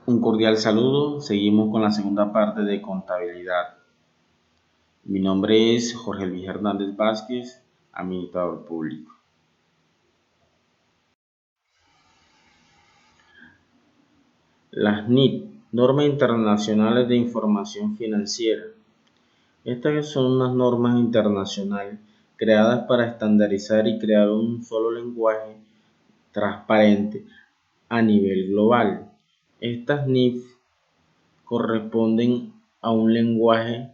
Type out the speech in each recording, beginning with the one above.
Un cordial saludo. Seguimos con la segunda parte de contabilidad. Mi nombre es Jorge Luis Hernández Vázquez, administrador público. Las NIF, Normas Internacionales de Información Financiera. Estas son unas normas internacionales creadas para estandarizar y crear un solo lenguaje transparente a nivel global. Estas NIF corresponden a un lenguaje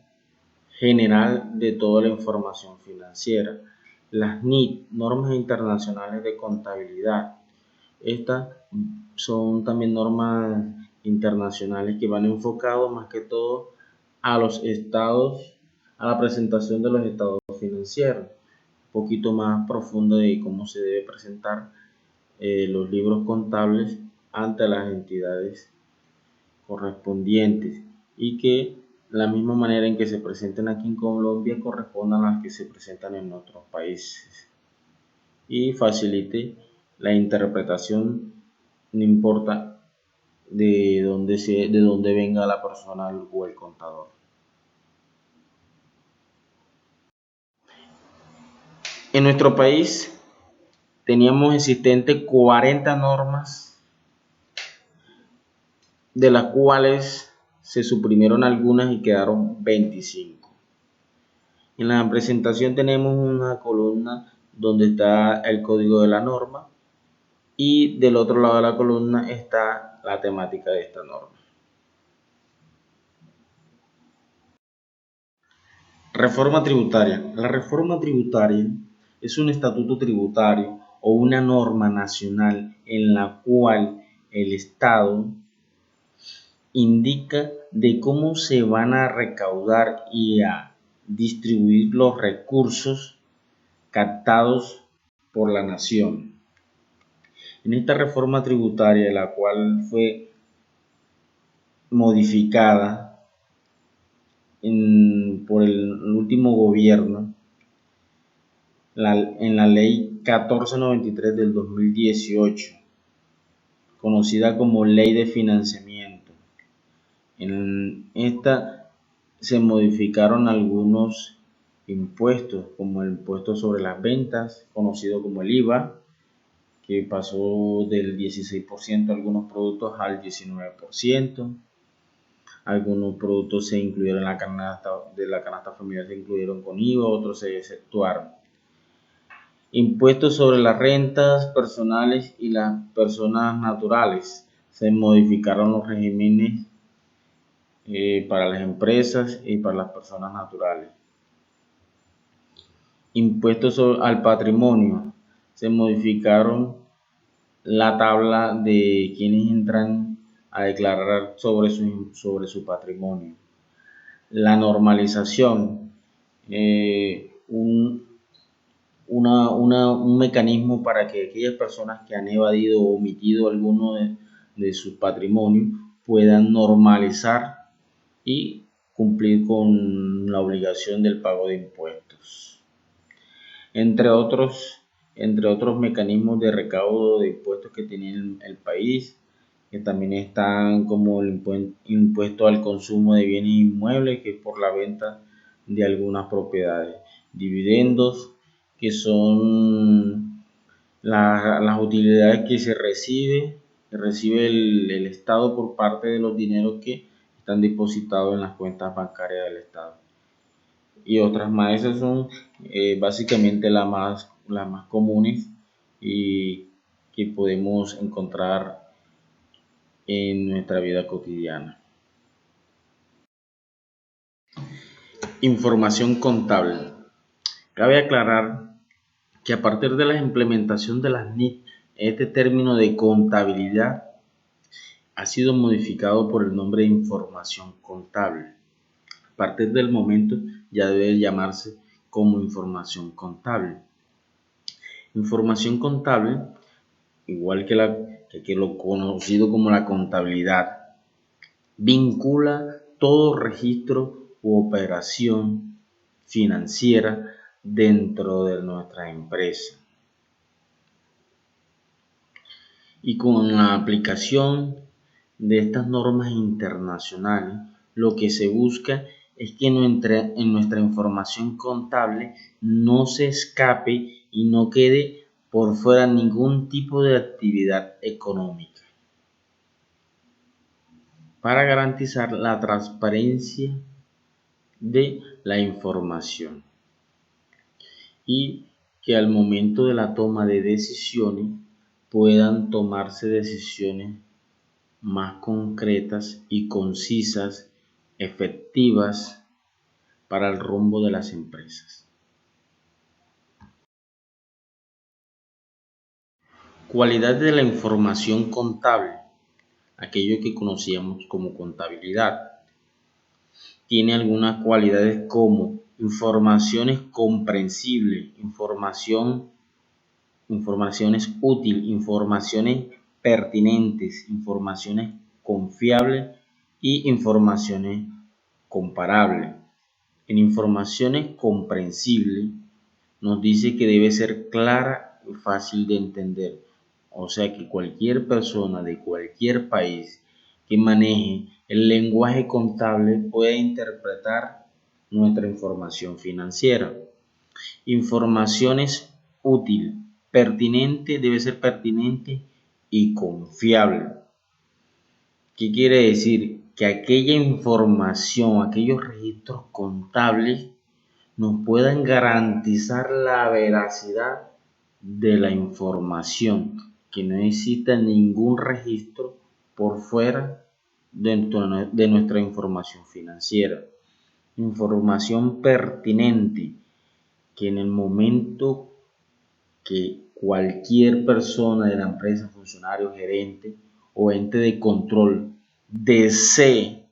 general de toda la información financiera. Las NIC, Normas Internacionales de Contabilidad. Estas son también normas internacionales que van enfocados más que todo a los estados, a la presentación de los estados financieros, un poquito más profundo de cómo se debe presentar los libros contables ante las entidades correspondientes y que la misma manera en que se presenten aquí en Colombia correspondan a las que se presentan en otros países y facilite la interpretación, no importa de dónde venga la persona o el contador. En nuestro país teníamos existentes 40 normas, de las cuales se suprimieron algunas y quedaron 25. En la presentación tenemos una columna donde está el código de la norma y del otro lado de la columna está la temática de esta norma. Reforma tributaria. La reforma tributaria es un estatuto tributario o una norma nacional en la cual el Estado indica de cómo se van a recaudar y a distribuir los recursos captados por la nación. En esta reforma tributaria, la cual fue modificada por el último gobierno, en la ley 1493 del 2018, conocida como Ley de Financiamiento. En esta se modificaron algunos impuestos, como el impuesto sobre las ventas, conocido como el IVA, que pasó del 16% de algunos productos al 19%. Algunos productos se incluyeron en la canasta familiar, se incluyeron con IVA, otros se exceptuaron. Impuestos sobre las rentas personales y las personas naturales. Se modificaron los regímenes para las empresas y para las personas naturales. Impuestos al patrimonio. Se modificaron la tabla de quienes entran a declarar sobre su patrimonio. La normalización, un mecanismo para que aquellas personas que han evadido o omitido alguno de sus patrimonios puedan normalizar y cumplir con la obligación del pago de impuestos. Entre otros mecanismos de recaudo de impuestos que tenía el país, que también están como el impuesto al consumo de bienes inmuebles, que es por la venta de algunas propiedades, dividendos, que son las utilidades que recibe el Estado por parte de los dineros que están depositados en las cuentas bancarias del Estado. Y otras más, esas son básicamente las más comunes y que podemos encontrar en nuestra vida cotidiana. Información contable. Cabe aclarar que a partir de la implementación de las NIC, este término de contabilidad ha sido modificado por el nombre de información contable. A partir del momento ya debe llamarse como información contable. Información contable, igual que lo conocido como la contabilidad, vincula todo registro u operación financiera dentro de nuestra empresa. Y con la aplicación de estas normas internacionales, lo que se busca es que en nuestra información contable no se escape y no quede por fuera ningún tipo de actividad económica, para garantizar la transparencia de la información y que al momento de la toma de decisiones puedan tomarse decisiones más concretas y concisas, efectivas para el rumbo de las empresas. Cualidad de la información contable, aquello que conocíamos como contabilidad. Tiene algunas cualidades como informaciones comprensibles, informaciones útiles, informaciones pertinentes, informaciones confiables y informaciones comparables. En informaciones comprensibles nos dice que debe ser clara y fácil de entender. O sea que cualquier persona de cualquier país que maneje el lenguaje contable puede interpretar nuestra información financiera. Informaciones útil, pertinente, debe ser pertinente y confiable. ¿Qué quiere decir? Que aquella información, aquellos registros contables nos puedan garantizar la veracidad de la información, que no exista ningún registro por fuera dentro de nuestra información financiera. Información pertinente, que en el momento que cualquier persona de la empresa, funcionario, gerente o ente de control desee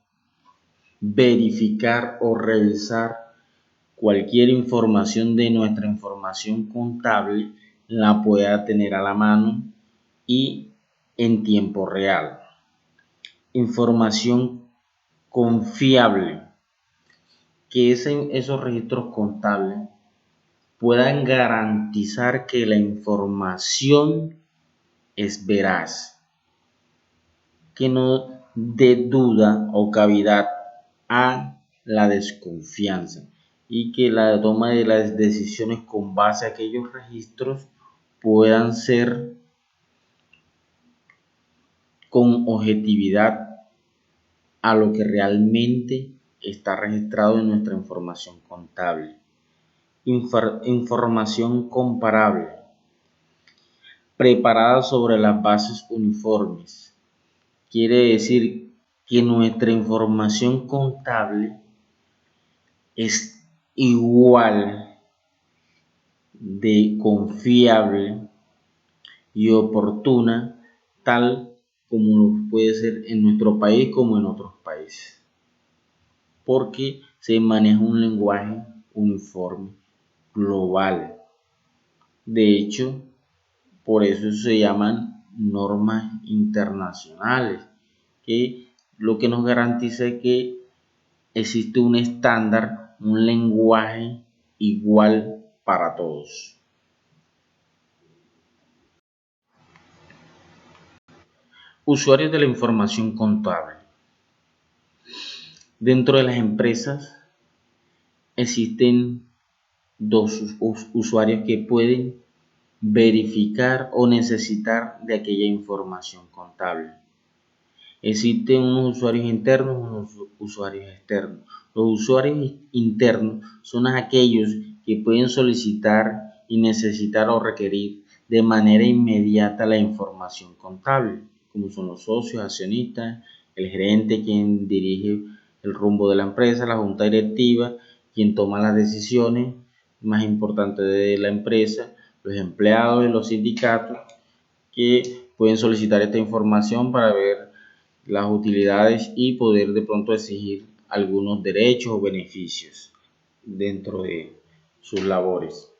verificar o revisar cualquier información de nuestra información contable, la pueda tener a la mano y en tiempo real. Información confiable, que esos registros contables puedan garantizar que la información es veraz, que no dé duda o cavidad a la desconfianza y que la toma de las decisiones con base a aquellos registros puedan ser con objetividad a lo que realmente está registrado en nuestra información contable. Información comparable, preparada sobre las bases uniformes. Quiere decir que nuestra información contable es igual de confiable y oportuna, tal como puede ser en nuestro país como en otros países, porque se maneja un lenguaje uniforme, global. De hecho, por eso se llaman normas internacionales, que lo que nos garantiza es que existe un estándar, un lenguaje igual para todos. Usuarios de la información contable. Dentro de las empresas existen dos usuarios que pueden verificar o necesitar de aquella información contable. Existen unos usuarios internos y unos usuarios externos. Los usuarios internos son aquellos que pueden solicitar y necesitar o requerir de manera inmediata la información contable, como son los socios, accionistas, el gerente, quien dirige el rumbo de la empresa, la junta directiva, quien toma las decisiones más importantes de la empresa, los empleados y los sindicatos, que pueden solicitar esta información para ver las utilidades y poder de pronto exigir algunos derechos o beneficios dentro de sus labores.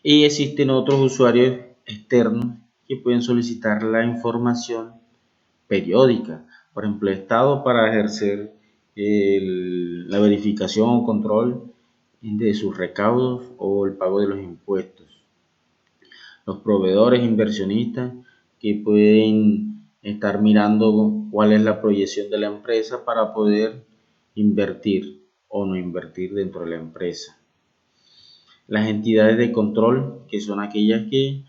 Y existen otros usuarios externos que pueden solicitar la información periódica, por ejemplo, el Estado, para ejercer la verificación o control de sus recaudos o el pago de los impuestos. Los proveedores inversionistas que pueden estar mirando cuál es la proyección de la empresa para poder invertir o no invertir dentro de la empresa. Las entidades de control, que son aquellas que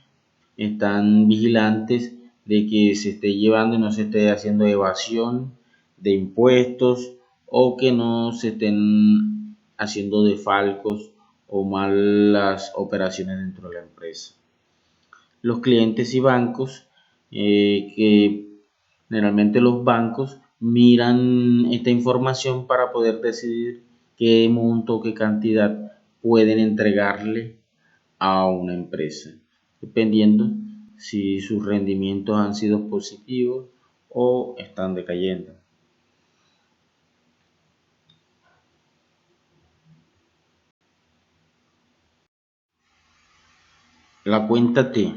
están vigilantes de que se esté llevando y no se esté haciendo evasión de impuestos o que no se estén haciendo defalcos o malas operaciones dentro de la empresa. Los clientes y bancos, que generalmente los bancos miran esta información para poder decidir qué monto o qué cantidad pueden entregarle a una empresa, dependiendo si sus rendimientos han sido positivos o están decayendo. La cuenta T.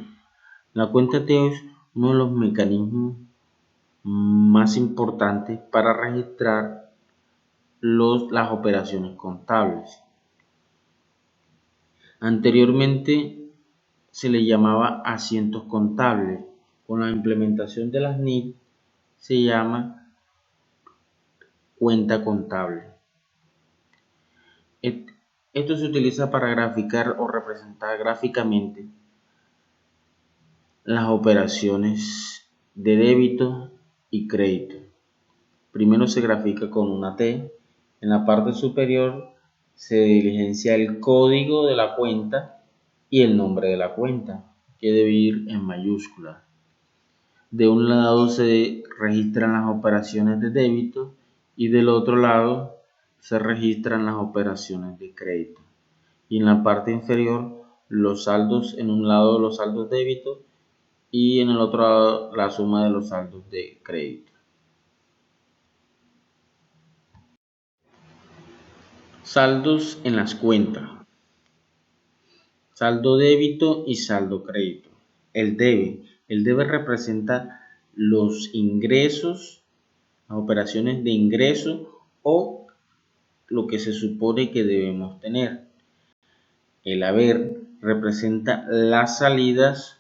La cuenta T es uno de los mecanismos más importantes para registrar las operaciones contables. Anteriormente se le llamaba asientos contables. Con la implementación de las NIC se llama cuenta contable. Esto se utiliza para graficar o representar gráficamente las operaciones de débito y crédito. Primero se grafica con una T. En la parte superior se diligencia el código de la cuenta y el nombre de la cuenta, que debe ir en mayúsculas. De un lado se registran las operaciones de débito y del otro lado se registran las operaciones de crédito. Y en la parte inferior los saldos, en un lado los saldos débito y en el otro lado la suma de los saldos de crédito. Saldos en las cuentas. Saldo débito y saldo crédito. El debe. El debe representa los ingresos, las operaciones de ingreso o lo que se supone que debemos tener. El haber representa las salidas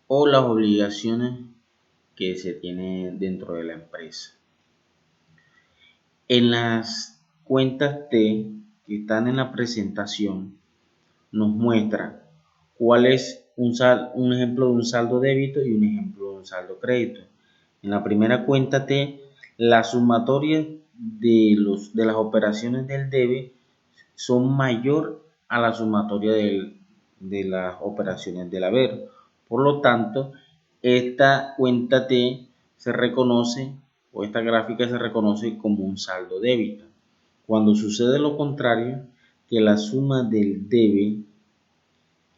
o las obligaciones que se tiene dentro de la empresa. En las cuentas T que están en la presentación nos muestra cuál es un ejemplo de un saldo débito y un ejemplo de un saldo crédito. En la primera cuenta T, la sumatoria de las operaciones del debe son mayor a la sumatoria de las operaciones del haber. Por lo tanto, esta cuenta T se reconoce, o esta gráfica se reconoce como un saldo débito. Cuando sucede lo contrario, que la suma del debe,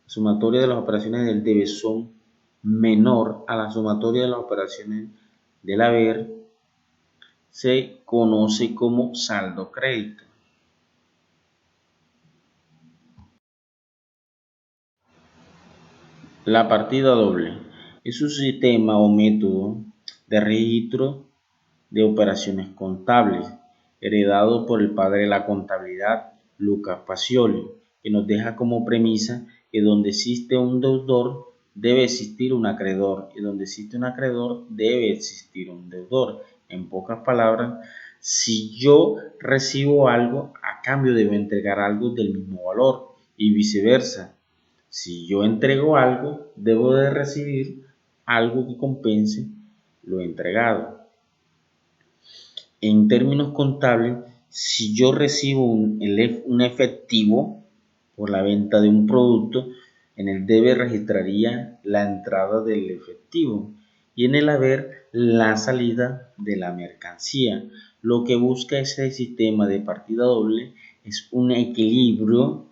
sumatoria de las operaciones del debe son menor a la sumatoria de las operaciones del haber, se conoce como saldo crédito. La partida doble es un sistema o método de registro de operaciones contables heredado por el padre de la contabilidad, Lucas Pacioli, que nos deja como premisa que donde existe un deudor debe existir un acreedor y donde existe un acreedor debe existir un deudor. En pocas palabras, si yo recibo algo, a cambio debo entregar algo del mismo valor y viceversa. Si yo entrego algo, debo de recibir algo que compense lo entregado. En términos contables, si yo recibo un efectivo por la venta de un producto, en el debe registraría la entrada del efectivo y en el haber la salida de la mercancía. Lo que busca ese sistema de partida doble es un equilibrio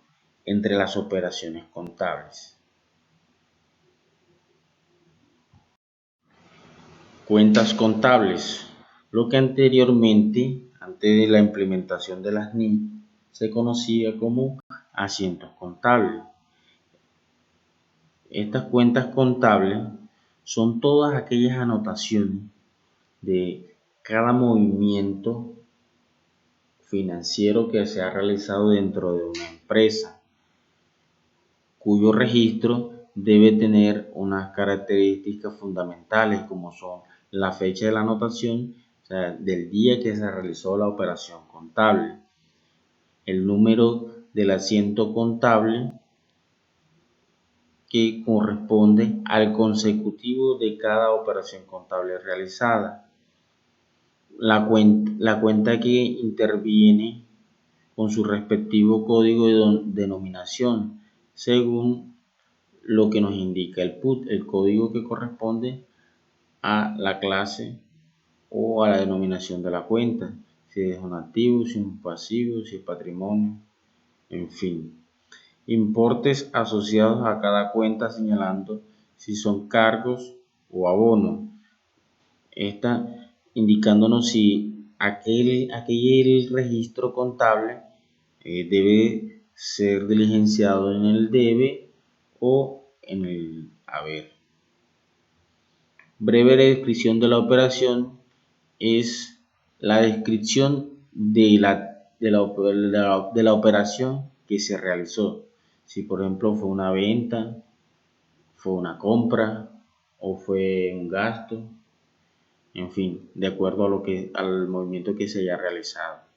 entre las operaciones contables. Cuentas contables. Lo que anteriormente, antes de la implementación de las NIC, se conocía como asientos contables. Estas cuentas contables son todas aquellas anotaciones de cada movimiento financiero que se ha realizado dentro de una empresa, cuyo registro debe tener unas características fundamentales como son la fecha de la anotación, o sea, del día que se realizó la operación contable, el número del asiento contable que corresponde al consecutivo de cada operación contable realizada, la cuenta que interviene con su respectivo código de denominación, según lo que nos indica el PUT, el código que corresponde a la clase o a la denominación de la cuenta, si es un activo, si es un pasivo, si es patrimonio, en fin. Importes asociados a cada cuenta señalando si son cargos o abonos. Esta indicándonos si aquel registro contable debe ser diligenciado en el debe o en el haber. Breve descripción de la operación es la descripción de la operación que se realizó. Si por ejemplo fue una venta, fue una compra o fue un gasto, en fin, de acuerdo al movimiento que se haya realizado.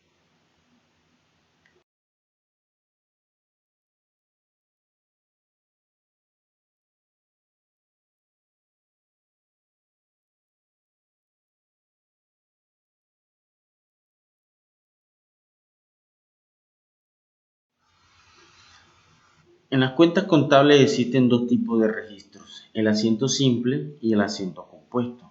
En las cuentas contables existen dos tipos de registros, el asiento simple y el asiento compuesto.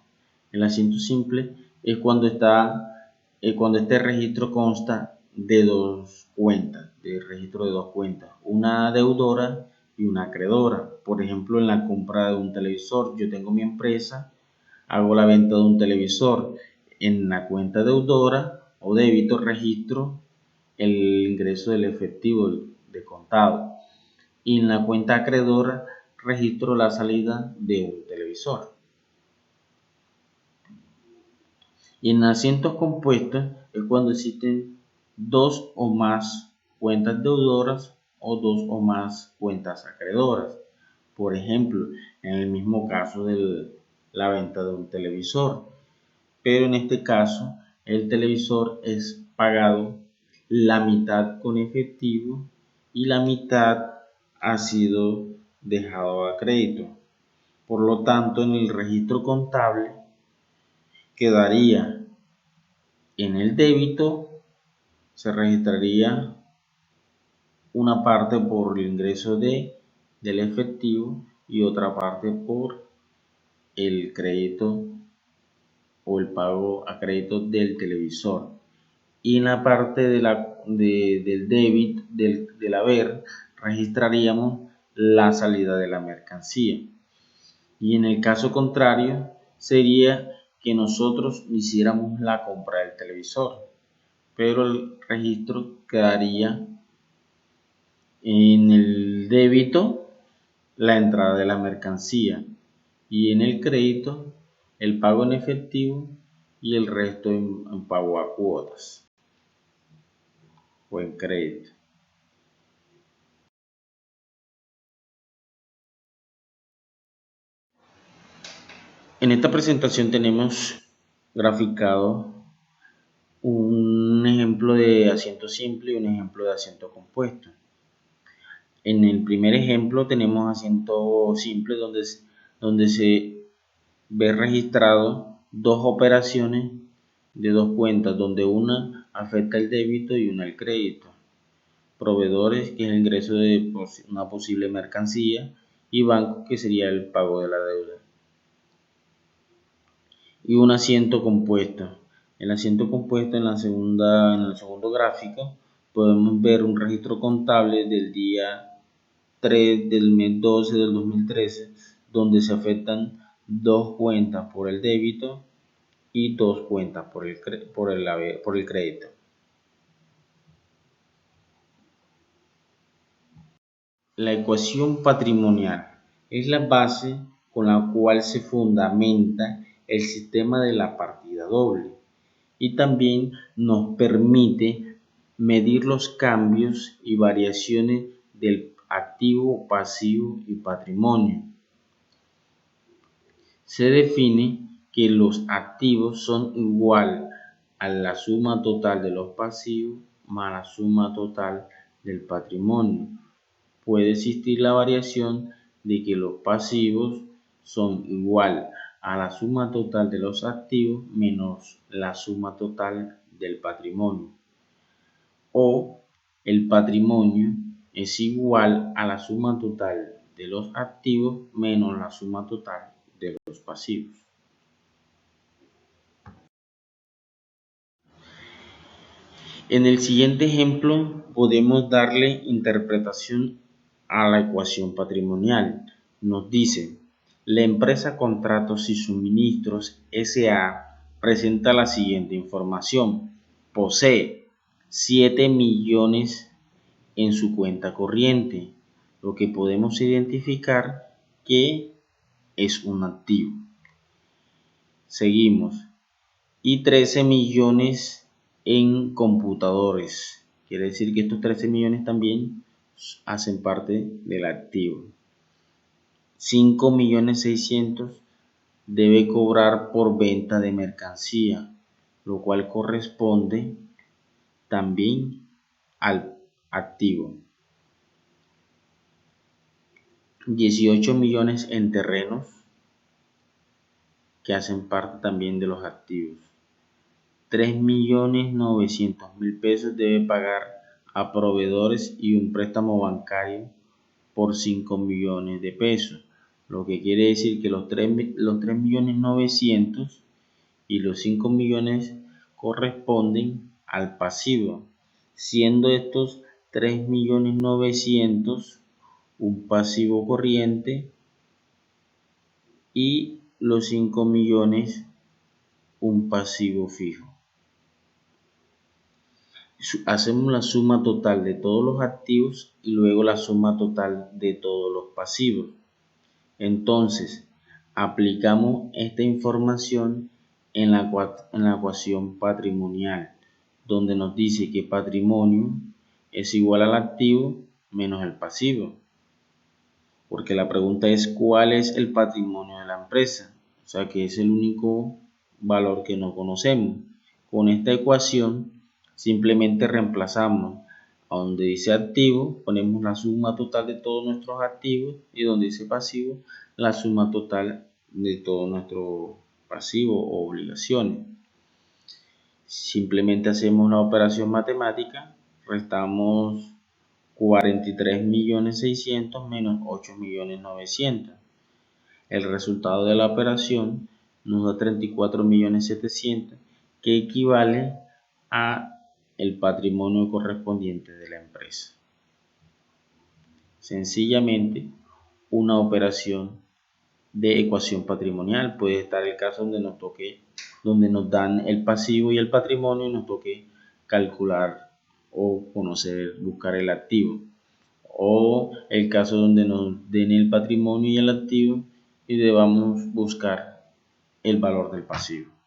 El asiento simple es cuando este registro consta de dos cuentas, de registro de dos cuentas, una deudora y una acreedora. Por ejemplo, en la compra de un televisor, yo tengo mi empresa, hago la venta de un televisor. En la cuenta deudora o débito registro el ingreso del efectivo de contado y en la cuenta acreedora registro la salida de un televisor. Y en asientos compuestos es cuando existen dos o más cuentas deudoras o dos o más cuentas acreedoras. Por ejemplo, en el mismo caso de la venta de un televisor, pero en este caso el televisor es pagado la mitad con efectivo y la mitad ha sido dejado a crédito. Por lo tanto, en el registro contable quedaría en el débito, se registraría una parte por el ingreso del efectivo y otra parte por el crédito o el pago a crédito del televisor. Y en la parte del débito, del haber, registraríamos la salida de la mercancía. Y en el caso contrario, sería que nosotros hiciéramos la compra del televisor, pero el registro quedaría en el débito la entrada de la mercancía y en el crédito el pago en efectivo y el resto en pago a cuotas o en crédito. En esta presentación tenemos graficado un ejemplo de asiento simple y un ejemplo de asiento compuesto. En el primer ejemplo tenemos asiento simple donde se ve registrado dos operaciones de dos cuentas, donde una afecta el débito y una el crédito. Proveedores, que es el ingreso de una posible mercancía, y banco, que sería el pago de la deuda. Y un asiento compuesto. El asiento compuesto en el segundo gráfico podemos ver un registro contable del día 3 del mes 12 del 2013, donde se afectan dos cuentas por el débito y dos cuentas por el crédito. La ecuación patrimonial es la base con la cual se fundamenta el sistema de la partida doble y también nos permite medir los cambios y variaciones del activo, pasivo y patrimonio. Se define que los activos son igual a la suma total de los pasivos más la suma total del patrimonio. Puede existir la variación de que los pasivos son igual a la suma total de los activos menos la suma total del patrimonio. O el patrimonio es igual a la suma total de los activos menos la suma total de los pasivos. En el siguiente ejemplo podemos darle interpretación a la ecuación patrimonial. Nos dice, la empresa Contratos y Suministros S.A. presenta la siguiente información. Posee 7 millones en su cuenta corriente, lo que podemos identificar que es un activo. Seguimos. Y 13 millones en computadores. Quiere decir que estos 13 millones también hacen parte del activo. 5.600.000 debe cobrar por venta de mercancía, lo cual corresponde también al activo. 18 millones en terrenos, que hacen parte también de los activos. 3.900.000 pesos debe pagar a proveedores y un préstamo bancario por 5 millones de pesos, lo que quiere decir que los 3.900.000 y los 5 millones corresponden al pasivo, siendo estos 3.900.000 un pasivo corriente y los 5 millones un pasivo fijo. Hacemos la suma total de todos los activos y luego la suma total de todos los pasivos. Entonces, aplicamos esta información en la ecuación patrimonial, donde nos dice que patrimonio es igual al activo menos el pasivo. Porque la pregunta es ¿cuál es el patrimonio de la empresa? O sea que es el único valor que no conocemos. Con esta ecuación simplemente reemplazamos a donde dice activo, ponemos la suma total de todos nuestros activos y donde dice pasivo, la suma total de todos nuestros pasivos o obligaciones. Simplemente hacemos una operación matemática, restamos 43.600.000 menos 8.900.000. El resultado de la operación nos da 34.700.000, que equivale a el patrimonio correspondiente de la empresa. Sencillamente, una operación de ecuación patrimonial. Puede estar el caso donde nos dan el pasivo y el patrimonio y nos toque calcular o buscar el activo. O el caso donde nos den el patrimonio y el activo y debamos buscar el valor del pasivo.